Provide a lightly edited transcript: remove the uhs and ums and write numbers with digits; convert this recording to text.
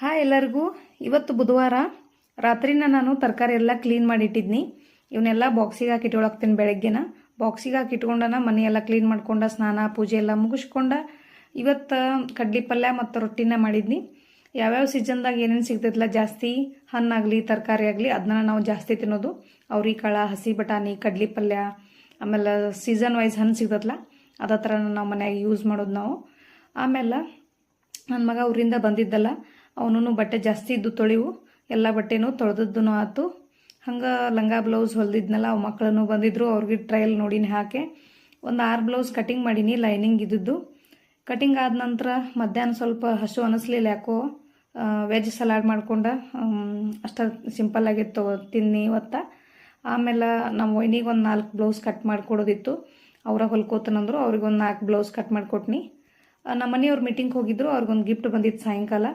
Hi ಎಲ್ಲರಿಗೂ. ಇವತ್ತು ಬುಧವಾರ ರಾತ್ರಿನ ನಾನು ತರಕಾರಿ ಎಲ್ಲ ಕ್ಲೀನ್ ಮಾಡಿಟ್ಟಿದ್ನಿ. ಇವನ್ನೆಲ್ಲ ಬಾಕ್ಸಿಗೆ ಹಾಕಿ ಇಟ್ಕೊಳಕ್ತೀನಿ. ಬೆಳಗ್ಗೆನ ಬಾಕ್ಸಿಗೆ ಹಾಕಿ ಇಟ್ಕೊಂಡನ ಮನೆಯೆಲ್ಲ ಕ್ಲೀನ್ ಮಾಡ್ಕೊಂಡ ಸ್ನಾನ ಪೂಜೆ ಎಲ್ಲ ಮುಗಿಸ್ಕೊಂಡ ಇವತ್ತು ಕಡ್ಲಿ ಪಲ್ಯ ಮತ್ತು ರೊಟ್ಟಿನ ಮಾಡಿದ್ನಿ. ಯಾವ್ಯಾವ ಸೀಸನ್ದಾಗ ಏನೇನು ಸಿಗ್ತೈತಲ್ಲ, ಜಾಸ್ತಿ ಹಣ್ಣಾಗಲಿ ತರಕಾರಿ ಆಗಲಿ ಅದನ್ನ ನಾವು ಜಾಸ್ತಿ ತಿನ್ನೋದು. ಅವ್ರಿಕಾಳ, ಹಸಿ ಬಟಾಣಿ, ಕಡ್ಲಿ ಪಲ್ಯ, ಆಮೇಲೆ ಸೀಸನ್ ವೈಸ್ ಹಣ್ಣು ಸಿಗ್ತೈತಲ್ಲ ಅದೇ ಥರ ನಾವು ಮನ್ಯಾಗ ಯೂಸ್ ಮಾಡೋದು ನಾವು. ಆಮೇಲೆ ನನ್ನ ಮಗ ಊರಿಂದ ಬಂದಿದ್ದಲ್ಲ, ಅವನು ಬಟ್ಟೆ ಜಾಸ್ತಿ ಇದ್ದು ತೊಳಿವು, ಎಲ್ಲ ಬಟ್ಟೆನೂ ತೊಳೆದದ್ದು ಆಯ್ತು. ಹಂಗೆ ಲಂಗ ಬ್ಲೌಸ್ ಹೊಲ್ದಿದ್ನಲ್ಲ, ಅವು ಮಕ್ಕಳನ್ನು ಬಂದಿದ್ರು, ಅವ್ರಿಗೆ ಟ್ರಯಲ್ ನೋಡಿನಿ ಹಾಕಿ ಒಂದು 6 ಬ್ಲೌಸ್ ಕಟಿಂಗ್ ಮಾಡೀನಿ. ಲೈನಿಂಗ್ ಇದ್ದಿದ್ದು ಕಟಿಂಗ್ ಆದ ನಂತರ ಮಧ್ಯಾಹ್ನ ಸ್ವಲ್ಪ ಹಸು ಅನ್ನಿಸ್ಲಿಲ್ಲ ಯಾಕೋ. ವೆಜ್ ಸಲಾಡ್ ಮಾಡ್ಕೊಂಡ ಅಷ್ಟು ಸಿಂಪಲ್ಲಾಗಿತ್ತು ತಿನ್ನಿ ಇವತ್ತು. ಆಮೇಲೆ ನಮ್ಮ ವೈನಿಗೆ ಒಂದು 4 ಬ್ಲೌಸ್ ಕಟ್ ಮಾಡಿಕೊಡೋದಿತ್ತು. ಅವ್ರ ಹೊಲ್ಕೋತನಂದ್ರು, ಅವ್ರಿಗೆ ಒಂದು 4 ಬ್ಲೌಸ್ ಕಟ್ ಮಾಡಿಕೊಟ್ನಿ. ನಮ್ಮ ಮನೆಯವ್ರು ಮೀಟಿಂಗ್ ಹೋಗಿದ್ರು, ಅವ್ರಿಗೊಂದು ಗಿಫ್ಟ್ ಬಂದಿತ್ತು ಸಾಯಂಕಾಲ.